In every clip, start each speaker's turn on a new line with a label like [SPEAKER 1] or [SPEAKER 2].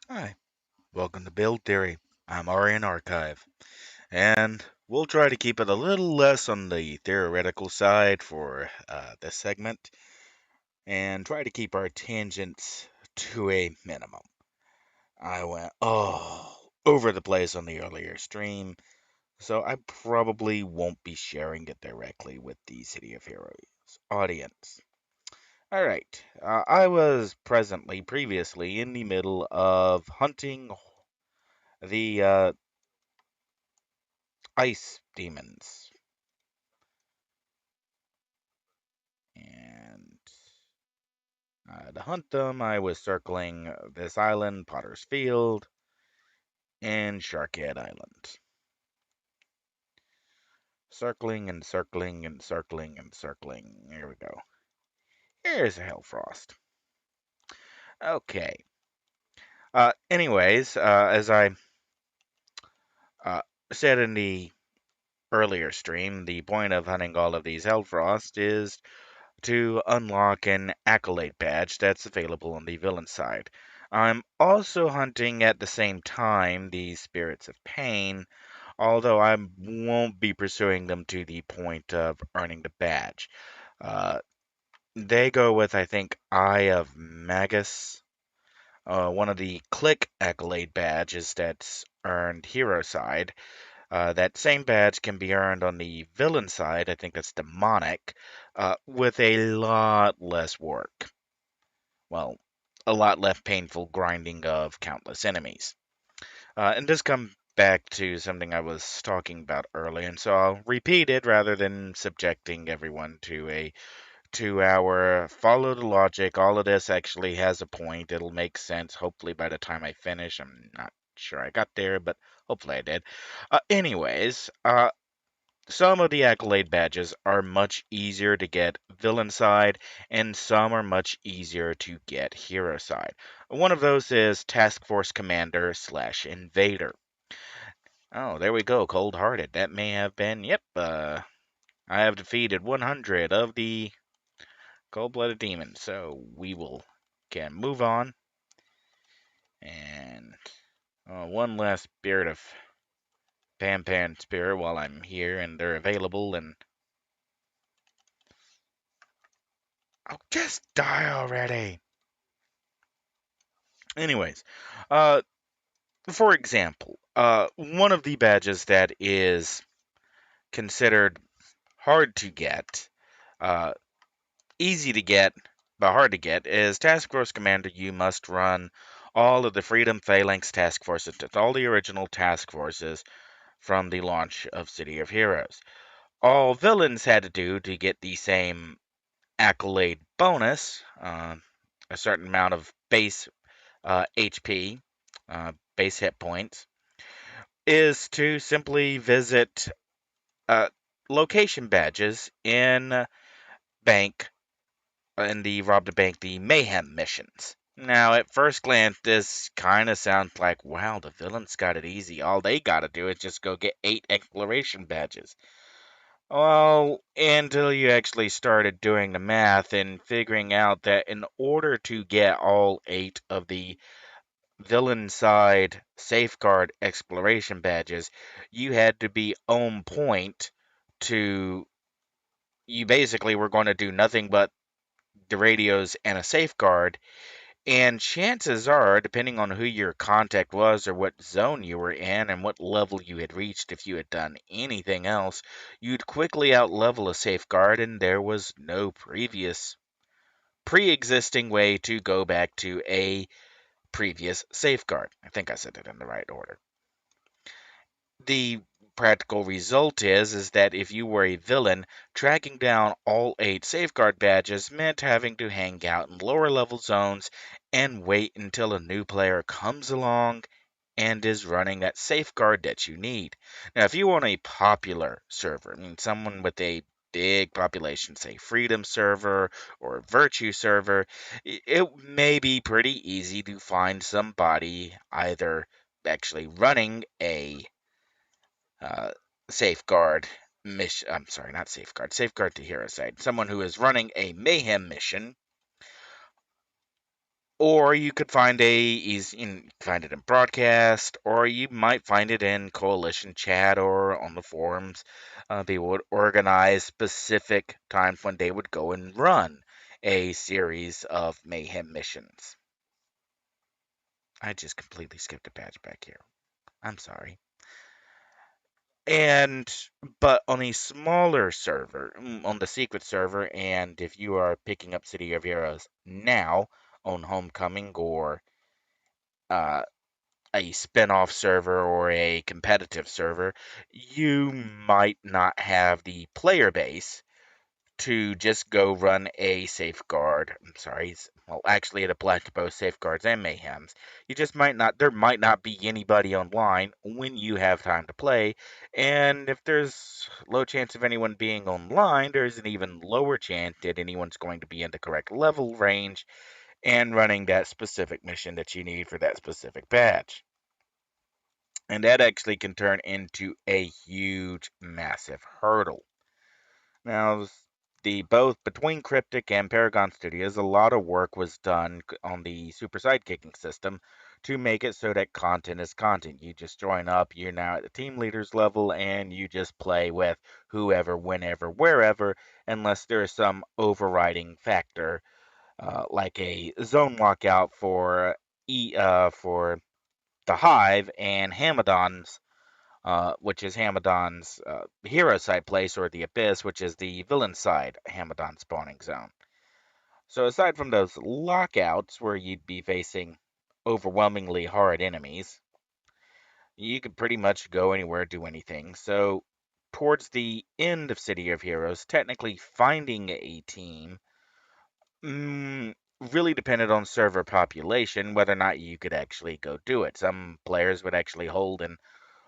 [SPEAKER 1] Hi, welcome to Build Theory. I'm Aurian Archive, and we'll try to keep it a little less on the theoretical side for this segment, and try to keep our tangents to a minimum. I went over the place on the earlier stream, so I probably won't be sharing it directly with the City of Heroes audience. All right, I was previously in the middle of hunting the ice demons. And to hunt them, I was circling this island, Potter's Field, and Sharkhead Island. Circling and circling and circling and circling. Here we go. Here's a Hellfrost. Okay. As I uh, said in the earlier stream, the point of hunting all of these Hellfrost is to unlock an accolade badge that's available on the villain side. I'm also hunting at the same time the Spirits of Pain, although I won't be pursuing them to the point of earning the badge. Uh, they go with, I think, Eye of Magus, one of the click accolade badges that's earned hero side. That same badge can be earned on the villain side, I think that's demonic, with a lot less work. Well, a lot less painful grinding of countless enemies. And this comes back to something I was talking about earlier, and so I'll repeat it rather than subjecting everyone to a 2 hour follow the logic. All of this actually has a point. It'll make sense, hopefully, by the time I finish. I'm not sure I got there, but hopefully I did. Some of the accolade badges are much easier to get villain side, and some are much easier to get hero side. One of those is Task Force Commander slash Invader. Oh, there we go, Coldhearted. That may have been, yep, I have defeated 100 of the cold-blooded demons, so can move on. And one last spirit of Pan Spirit while I'm here and they're available, and oh, just die already. Anyways, uh, for example, one of the badges that is considered hard to get, uh, easy to get, but hard to get, is Task Force Commander. You must run all of the Freedom Phalanx task forces, all the original task forces from the launch of City of Heroes. All villains had to do to get the same accolade bonus, a certain amount of base HP, base hit points, is to simply visit uh, location badges in bank in the rob the bank, the mayhem missions. Now, at first glance, this kind of sounds like, wow, the villains got it easy. All they gotta do is just go get 8 exploration badges. Well, until you actually started doing the math and figuring out that in order to get all 8 of the villain side safeguard exploration badges, you had to be on point to. You basically were going to do nothing but the radios and a safeguard. And chances are, depending on who your contact was or what zone you were in and what level you had reached, if you had done anything else, you'd quickly outlevel a safeguard, and there was no pre existing way to go back to a previous safeguard. I think I said it in the right order. The practical result is that if you were a villain, tracking down all 8 safeguard badges meant having to hang out in lower level zones and wait until a new player comes along and is running that safeguard that you need. Now, if you want a popular server, I mean someone with a big population, say Freedom server or Virtue server, it may be pretty easy to find somebody either actually running a uh, safeguard mission. I'm sorry, not safeguard. Safeguard to hero side. Someone who is running a mayhem mission, Or you could find find it in broadcast, or you might find it in coalition chat or on the forums. They would organize specific times when they would go and run a series of mayhem missions. I just completely skipped a badge back here. I'm sorry. And but on a smaller server, on the secret server, and if you are picking up City of Heroes now on Homecoming or uh, a spin-off server or a competitive server, you might not have the player base to just go run a safeguard. I'm sorry. Well, actually, it applies to both safeguards and mayhems. You just might not. There might not be anybody online when you have time to play, and if there's low chance of anyone being online, there's an even lower chance that anyone's going to be in the correct level range and running that specific mission that you need for that specific badge. And that actually can turn into a huge, massive hurdle. Now, the both between Cryptic and Paragon Studios, a lot of work was done on the Super Sidekicking system to make it so that content is content. You just join up, you're now at the team leaders level, and you just play with whoever, whenever, wherever, unless there is some overriding factor, like a zone lockout for for the Hive and Hamadon's, which is Hamadon's hero side place, or the Abyss, which is the villain side Hamadon spawning zone. So aside from those lockouts where you'd be facing overwhelmingly hard enemies, you could pretty much go anywhere, do anything. So towards the end of City of Heroes, technically finding a team mm, really depended on server population, whether or not you could actually go do it. Some players would actually hold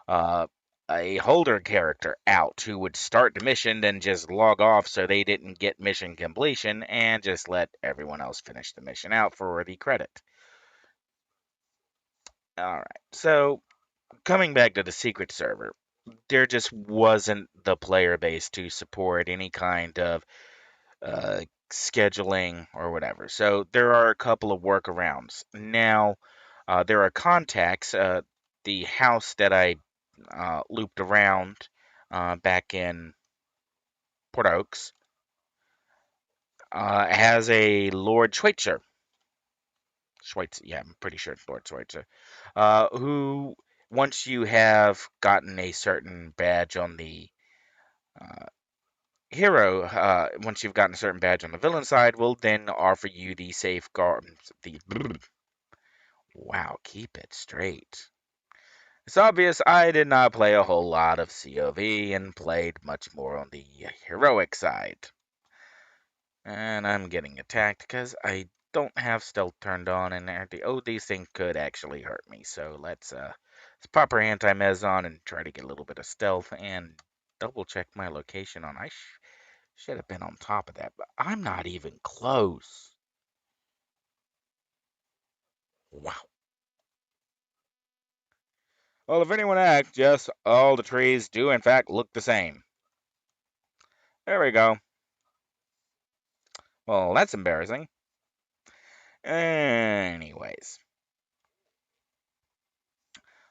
[SPEAKER 1] uh, a holder character out who would start the mission, then just log off so they didn't get mission completion and just let everyone else finish the mission out for the credit. All right. So coming back to the secret server, there just wasn't the player base to support any kind of uh, scheduling or whatever. So there are a couple of workarounds. Now, there are contacts. The house that I looped around back in Port Oaks has a Lord Schweitzer. Schweitzer, yeah, I'm pretty sure it's Lord Schweitzer. Who, once you have gotten a certain badge on the uh, hero, once you've gotten a certain badge on the villain side, will then offer you the safeguard. The wow, keep it straight. It's obvious I did not play a whole lot of COV and played much more on the heroic side. And I'm getting attacked because I don't have stealth turned on, and these things could actually hurt me. So let's pop our anti-mez on and try to get a little bit of stealth and double check my location on. Should have been on top of that, but I'm not even close. Wow. Well, if anyone asks, yes, all the trees do in fact look the same. There we go. Well, that's embarrassing. Anyways,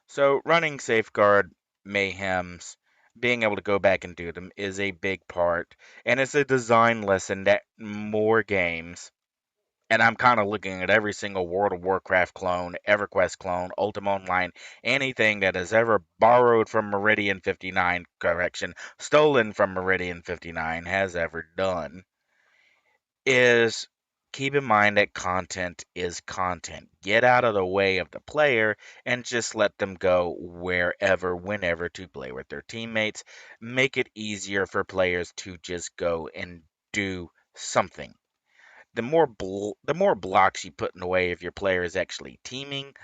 [SPEAKER 1] so running safeguard mayhems, being able to go back and do them is a big part, and it's a design lesson that more games, and I'm kind of looking at every single World of Warcraft clone, EverQuest clone, Ultima Online, anything that has ever borrowed from Meridian 59, correction, stolen from Meridian 59 has ever done, is keep in mind that content is content. Get out of the way of the player and just let them go wherever, whenever to play with their teammates. Make it easier for players to just go and do something. The more blocks you put in the way of your players actually teaming,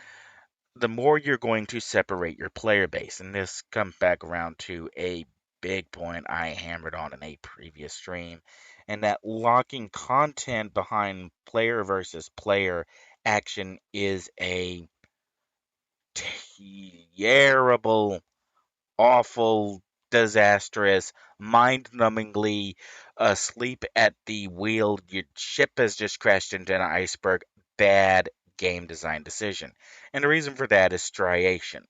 [SPEAKER 1] the more you're going to separate your player base. And this comes back around to a big point I hammered on in a previous stream, and that locking content behind player versus player action is a terrible, awful, disastrous, mind-numbingly asleep at the wheel. Your ship has just crashed into an iceberg. Bad game design decision. And the reason for that is striation,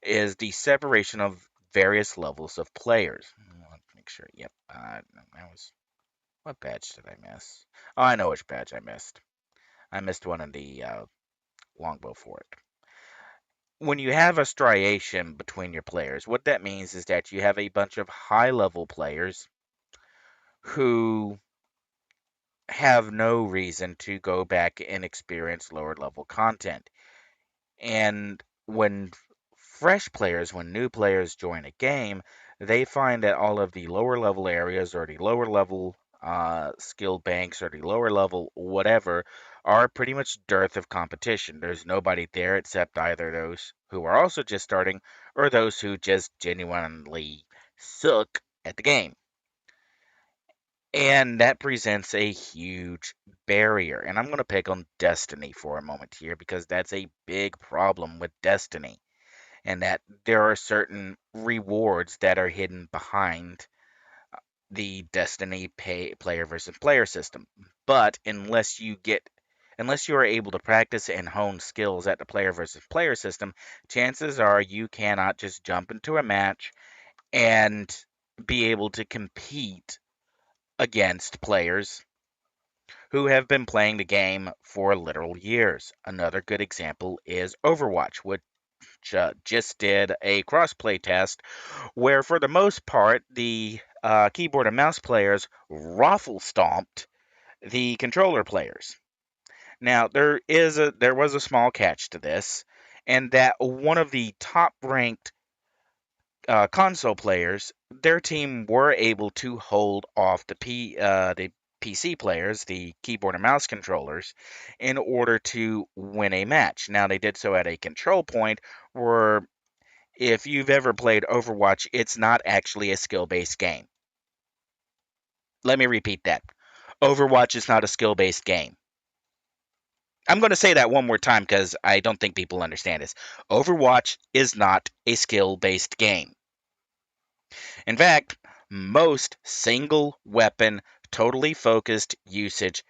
[SPEAKER 1] is the separation of various levels of players. Let's make sure. Yep. That was, what badge did I miss? Oh, I know which badge I missed. I missed one in the longbow for it. When you have a striation between your players, what that means is that you have a bunch of high level players who have no reason to go back and experience lower level content. And when new players join a game, they find that all of the lower level areas or the lower level skill banks or the lower level whatever are pretty much dearth of competition. There's nobody there except either those who are also just starting or those who just genuinely suck at the game. And that presents a huge barrier. And I'm going to pick on Destiny for a moment here because that's a big problem with Destiny. And that there are certain rewards that are hidden behind the Destiny player versus player system. But unless you are able to practice and hone skills at the player versus player system, chances are you cannot just jump into a match and be able to compete against players who have been playing the game for literal years. Another good example is Overwatch, which just did a crossplay test where, for the most part, the keyboard and mouse players raffle stomped the controller players. Now, there was a small catch to this, and that one of the top ranked console players, their team were able to hold off the PC players, the keyboard and mouse controllers, in order to win a match. Now they did so at a control point where, if you've ever played Overwatch, it's not actually a skill-based game. Let me repeat that. Overwatch is not a skill-based game. I'm going to say that one more time because I don't think people understand this. Overwatch is not a skill-based game. In fact, most single weapon, totally focused usage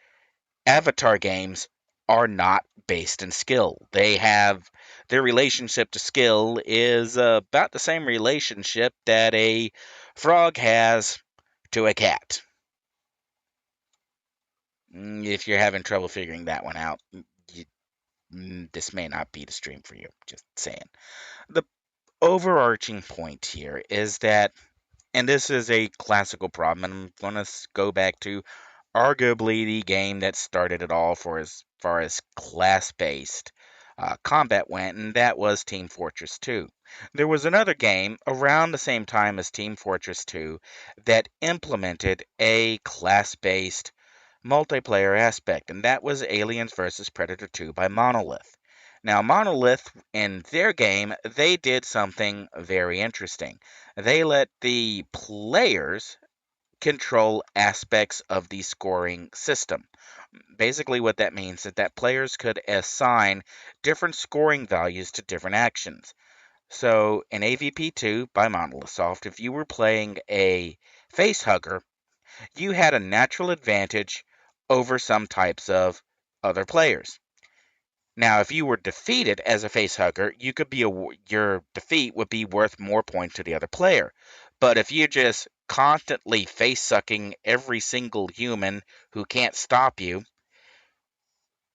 [SPEAKER 1] avatar games are not based in skill. Their relationship to skill is about the same relationship that a frog has to a cat. If you're having trouble figuring that one out, this may not be the stream for you. Just saying. The overarching point here is that, and this is a classical problem, and I'm going to go back to arguably the game that started it all for as far as class-based combat went, and that was Team Fortress 2. There was another game around the same time as Team Fortress 2 that implemented a class-based multiplayer aspect, and that was Aliens vs. Predator 2 by Monolith. Now, Monolith, in their game, they did something very interesting. They let the players control aspects of the scoring system. Basically, what that means is that players could assign different scoring values to different actions. So, in AVP2 by Monolith Soft, if you were playing a facehugger, you had a natural advantage over some types of other players. Now, if you were defeated as a facehugger, your defeat would be worth more points to the other player. But if you're just constantly face sucking every single human who can't stop you,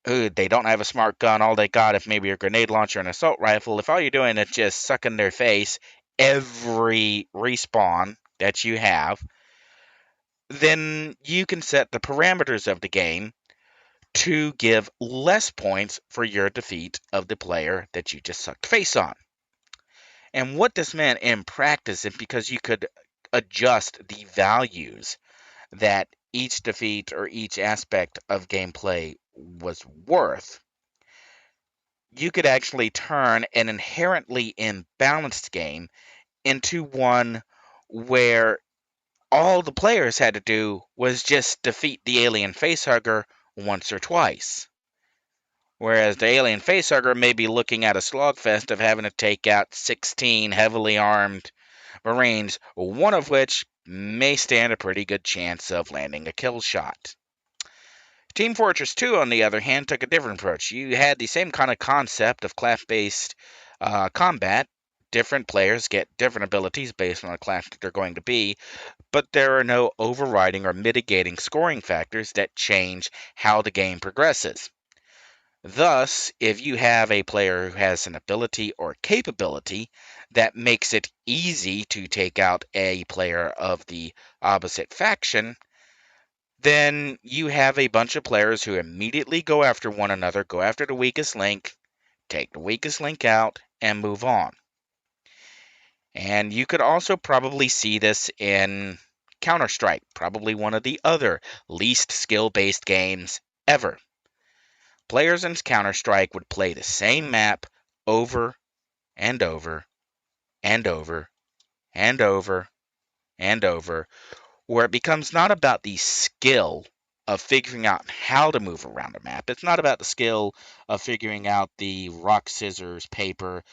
[SPEAKER 1] who they don't have a smart gun, all they got is maybe a grenade launcher and assault rifle, if all you're doing is just sucking their face every respawn that you have, then you can set the parameters of the game to give less points for your defeat of the player that you just sucked face on. And what this meant in practice is because you could adjust the values that each defeat or each aspect of gameplay was worth, you could actually turn an inherently imbalanced game into one where all the players had to do was just defeat the alien facehugger once or twice. Whereas the alien facehugger may be looking at a slogfest of having to take out 16 heavily armed Marines, one of which may stand a pretty good chance of landing a kill shot. Team Fortress 2, on the other hand, took a different approach. You had the same kind of concept of class-based combat. Different players get different abilities based on the class that they're going to be, but there are no overriding or mitigating scoring factors that change how the game progresses. Thus, if you have a player who has an ability or capability that makes it easy to take out a player of the opposite faction, then you have a bunch of players who immediately go after one another, go after the weakest link, take the weakest link out, and move on. And you could also probably see this in Counter-Strike, probably one of the other least skill-based games ever. Players in Counter-Strike would play the same map over and over and over and over and over, where it becomes not about the skill of figuring out how to move around a map. It's not about the skill of figuring out the rock, scissors, paper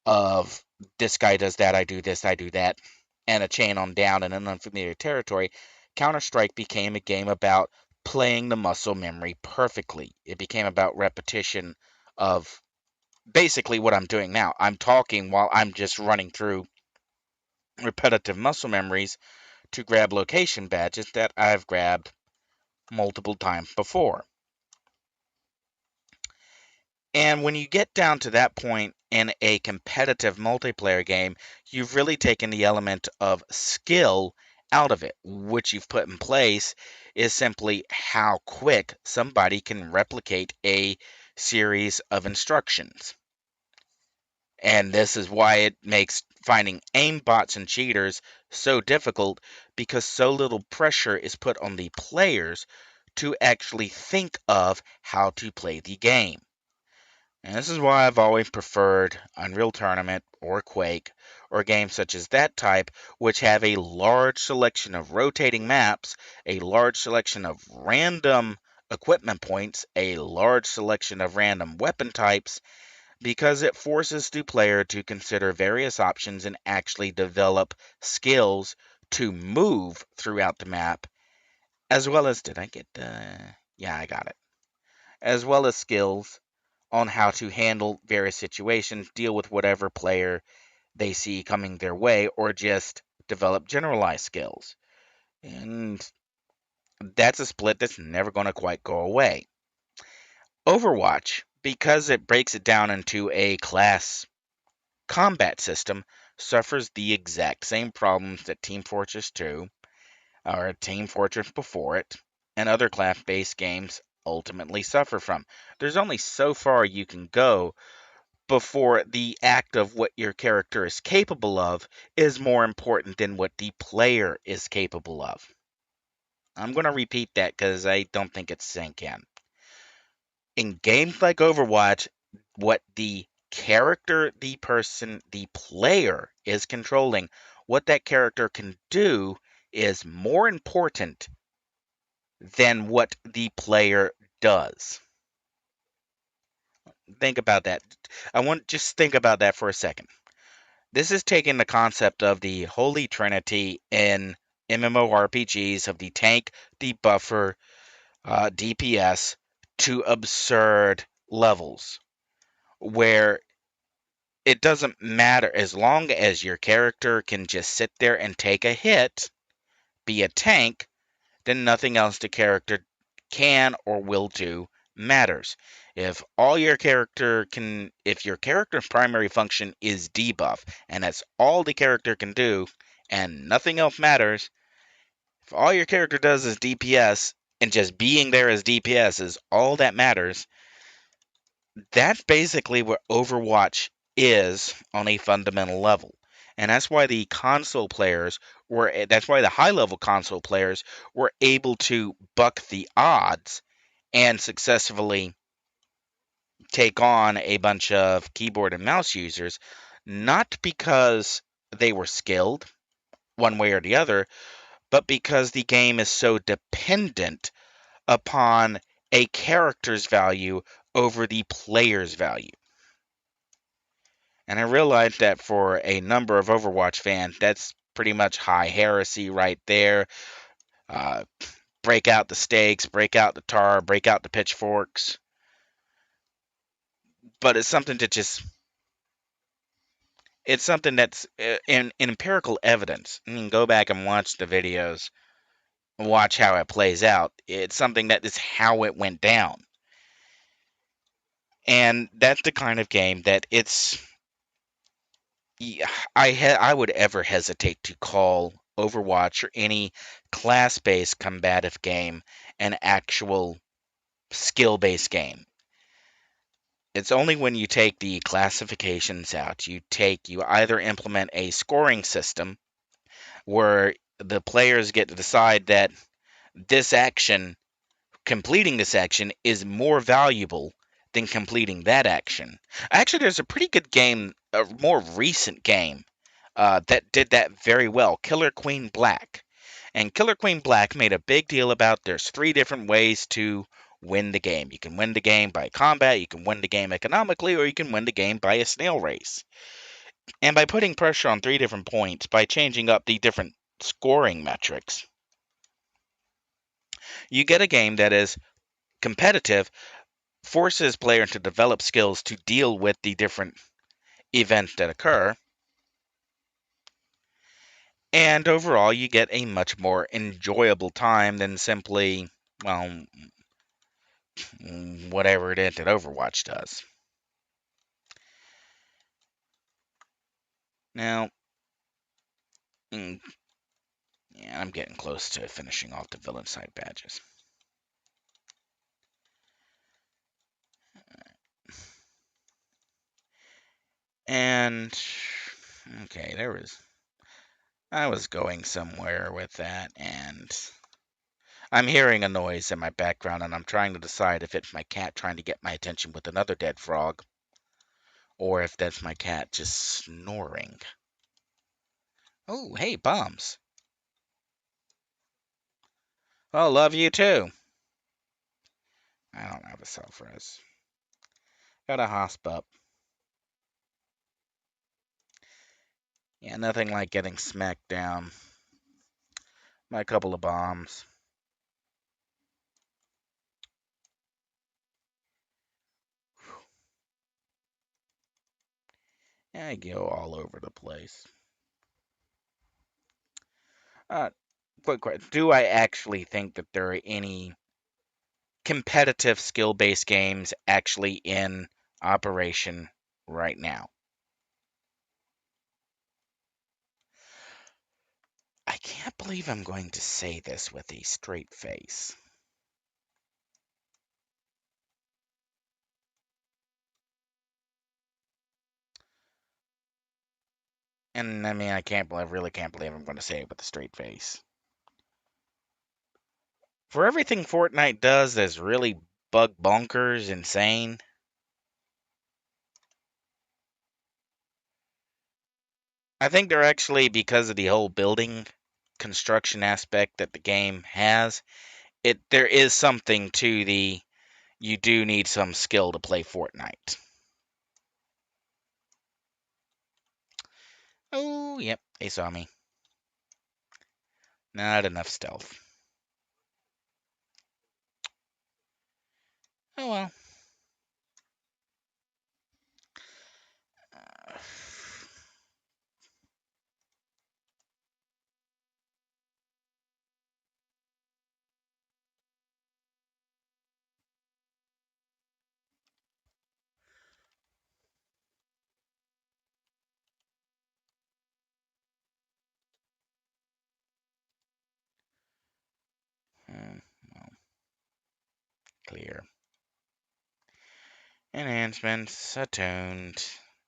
[SPEAKER 1] of this guy does that, I do this, I do that, and a chain on down in an unfamiliar territory. Counter-Strike became a game about playing the muscle memory perfectly. It became about repetition of basically what I'm doing now. I'm talking while I'm just running through repetitive muscle memories to grab location badges that I've grabbed multiple times before. And when you get down to that point in a competitive multiplayer game, you've really taken the element of skill out of it. What you've put in place is simply how quick somebody can replicate a series of instructions. And this is why it makes finding aimbots and cheaters so difficult, because so little pressure is put on the players to actually think of how to play the game. And this is why I've always preferred Unreal Tournament or Quake or games such as that type, which have a large selection of rotating maps, a large selection of random equipment points, a large selection of random weapon types, because it forces the player to consider various options and actually develop skills to move throughout the map, as well as, did I get yeah, I got it. As well as skills on how to handle various situations, deal with whatever player they see coming their way, or just develop generalized skills. And that's a split that's never going to quite go away. Overwatch, because it breaks it down into a class combat system, suffers the exact same problems that Team Fortress 2, or Team Fortress before it, and other class-based games ultimately suffer from. There's only so far you can go before the act of what your character is capable of is more important than what the player is capable of. I'm going to repeat that because I don't think it's sank in. In games like Overwatch, what the character, the person, the player is controlling, what that character can do is more important than what the player does. Think about that. I want just think about that for a second. This is taking the concept of the Holy Trinity in MMORPGs of the tank, the buffer, DPS to absurd levels where it doesn't matter as long as your character can just sit there and take a hit, be a tank, then nothing else the character can or will do matters. If your character's primary function is debuff, and that's all the character can do, and nothing else matters, if all your character does is DPS, and just being there as DPS is all that matters, that's basically what Overwatch is on a fundamental level. And that's why that's why the high level console players were able to buck the odds and successfully take on a bunch of keyboard and mouse users, not because they were skilled one way or the other, but because the game is so dependent upon a character's value over the player's value. And I realized that for a number of Overwatch fans, that's pretty much high heresy right there. Uh, break out the stakes, break out the tar, break out the pitchforks. But it's something to just it's something that's in empirical evidence. You can go back and watch the videos, watch how it plays out. It's something that is how it went down. And that's the kind of game that it's yeah, I would ever hesitate to call Overwatch or any class-based combative game an actual skill-based game. It's only when you take the classifications out, you either implement a scoring system where the players get to decide that this action, completing this action, is more valuable than completing that action. Actually, there's a pretty good game, a more recent game, that did that very well, Killer Queen Black. And Killer Queen Black made a big deal about there's three different ways to win the game. You can win the game by combat, you can win the game economically, or you can win the game by a snail race. And by putting pressure on three different points, by changing up the different scoring metrics, you get a game that is competitive, forces players to develop skills to deal with the different events that occur, and overall you get a much more enjoyable time than simply, well, whatever it is that Overwatch does. Now, mm, yeah, I'm getting close to finishing off the villain side badges. And okay, I was going somewhere with that, and I'm hearing a noise in my background, and I'm trying to decide if it's my cat trying to get my attention with another dead frog, or if that's my cat just snoring. Oh, hey, bombs. Oh, love you too. I don't have a self-res. Got a hosp up. Yeah, nothing like getting smacked down by a couple of bombs. I go all over the place. Uh, quick question. Do I actually think that there are any competitive skill-based games actually in operation right now? I can't believe I'm going to say this with a straight face. And I mean, I really can't believe I'm going to say it with a straight face. For everything Fortnite does that's really bug bonkers, insane, I think they're actually, because of the whole building construction aspect that the game has, there is something to the you do need some skill to play Fortnite. Oh, yep, they saw me. Not enough stealth. Oh well. Well, clear. Enhancements attuned.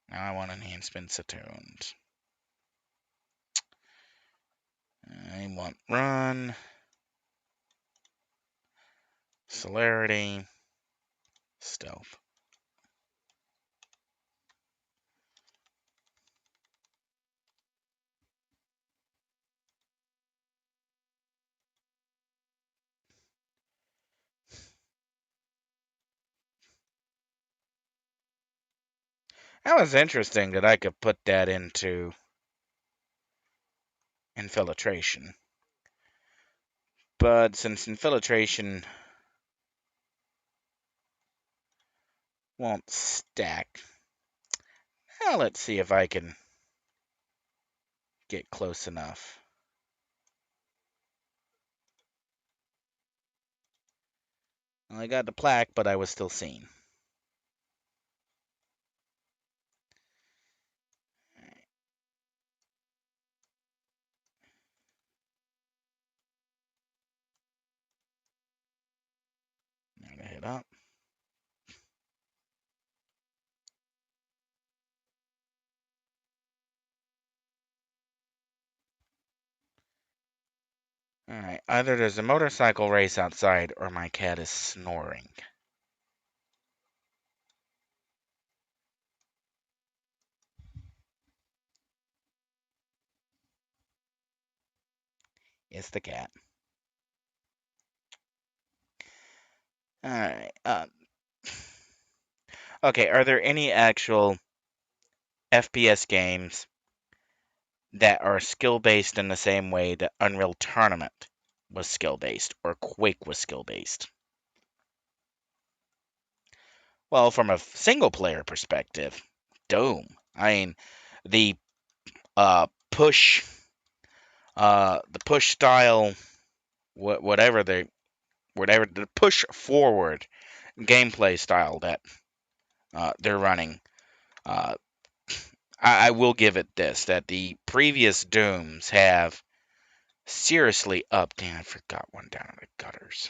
[SPEAKER 1] Now I want enhancements attuned. I want run, celerity, stealth. That was interesting that I could put that into infiltration. But since infiltration won't stack, now let's see if I can get close enough. Well, I got the plaque, but I was still seen. I'm gonna head up. Alright, either there's a motorcycle race outside or my cat is snoring. It's the cat. Alright, okay, are there any actual FPS games that are skill-based in the same way that Unreal Tournament was skill-based or Quake was skill-based? Well, from a single-player perspective, Doom. I mean, the push, the push style, whatever the push forward gameplay style that they're running. Uh, I will give it this: that the previous Dooms have seriously upped. Damn, I forgot one down in the gutters.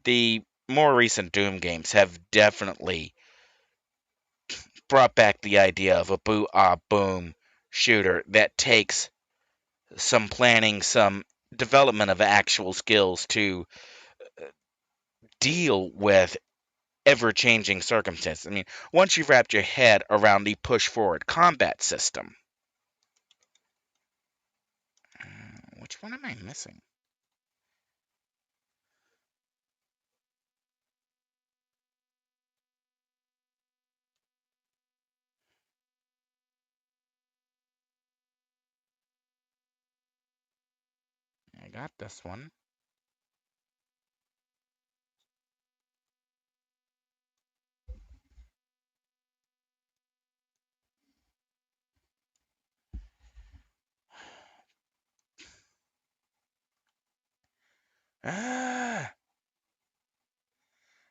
[SPEAKER 1] The more recent Doom games have definitely brought back the idea of a boom shooter that takes some planning, some development of actual skills to deal with ever changing circumstances. I mean, once you've wrapped your head around the push forward combat system, which one am I missing? I got this one. Ah,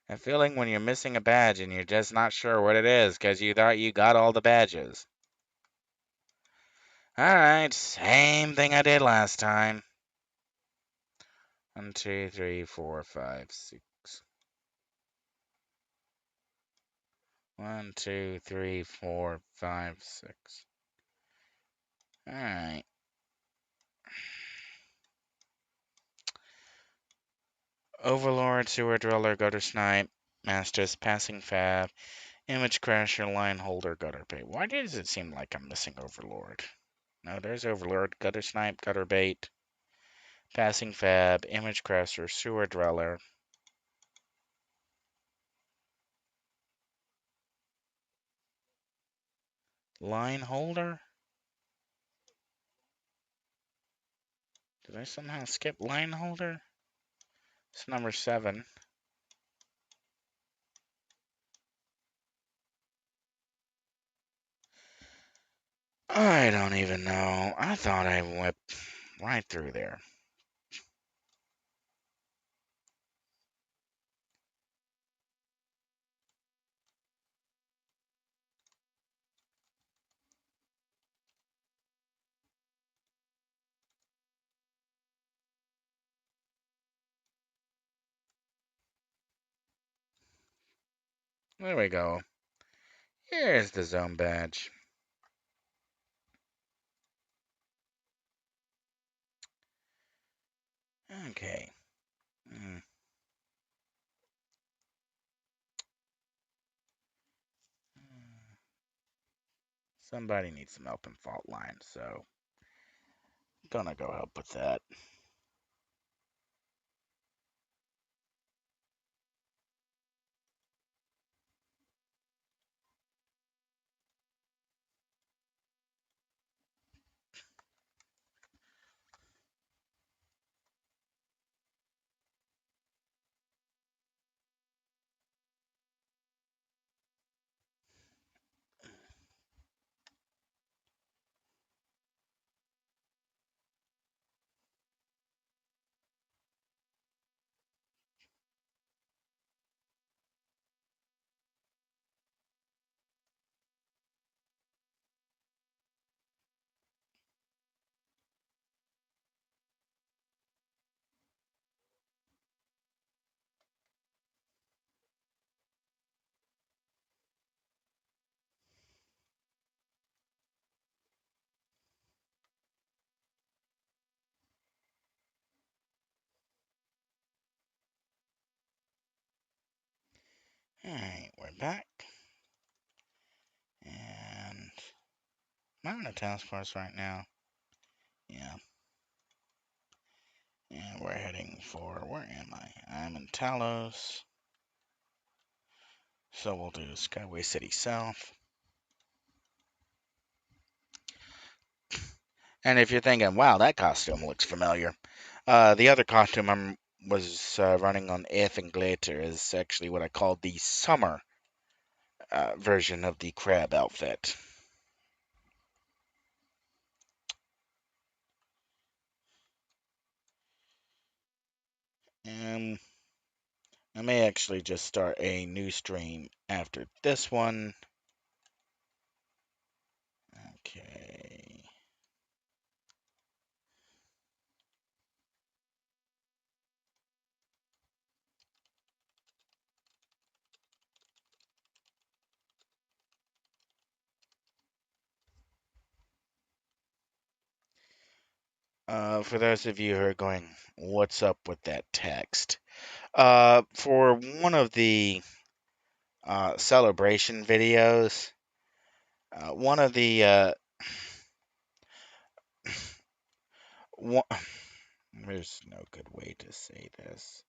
[SPEAKER 1] a feeling when you're missing a badge and you're just not sure what it is because you thought you got all the badges. Alright, same thing I did last time. 1, 2, 3, 4, 5, 6. 1, 2, 3, 4, 5, 6. Alright. Overlord, Sewer Driller, Gutter Snipe, Masters, Passing Fab, Image Crasher, Line Holder, Gutter Bait. Why does it seem like I'm missing Overlord? No, there's Overlord, Gutter Snipe, Gutter Bait, Passing Fab, Image Crasher, Sewer Driller. Line Holder? Did I somehow skip Line Holder? It's number 7. I don't even know. I thought I whipped right through there. There we go. Here's the zone badge. Okay. Somebody needs some help in fault line, so gonna go help with that. Alright, we're back. And I'm not in a task force right now. Yeah. And we're heading for, where am I? I'm in Talos. So we'll do Skyway City South. And if you're thinking, wow, that costume looks familiar, the other costume I was running on Earth and Glitter is actually what I call the summer version of the crab outfit. And I may actually just start a new stream after this one. Okay. For those of you who are going, what's up with that text? For one of the celebration videos, one of the one, there's no good way to say this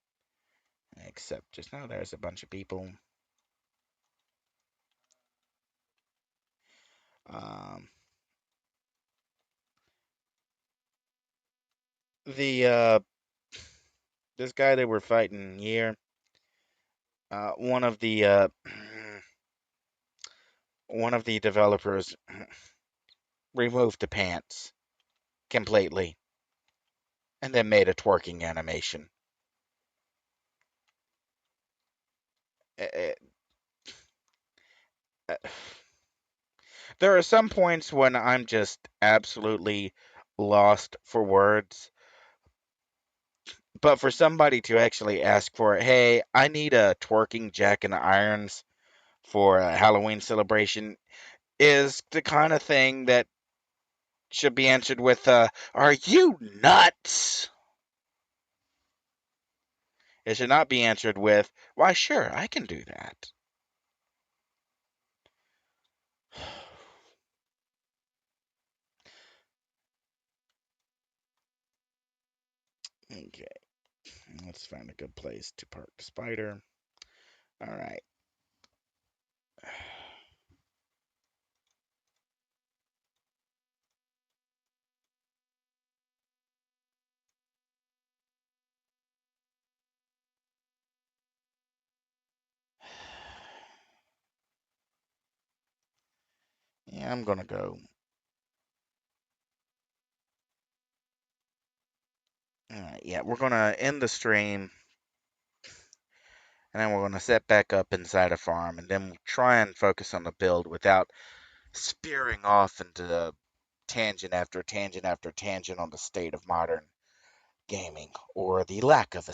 [SPEAKER 1] except just now there's a bunch of people. Um, the this guy they were fighting here, one of the one of the developers removed the pants completely and then made a twerking animation. Uh, uh, there are some points when I'm just absolutely lost for words, but for somebody to actually ask for it, hey, I need a twerking jack in the irons for a Halloween celebration is the kind of thing that should be answered with, are you nuts? It should not be answered with, why, sure, I can do that. Okay, let's find a good place to park the spider. All right. Yeah, I'm gonna go. All right, yeah, we're gonna end the stream, and then we're gonna set back up inside a farm, and then we'll try and focus on the build without spearing off into tangent after tangent after tangent on the state of modern gaming or the lack of a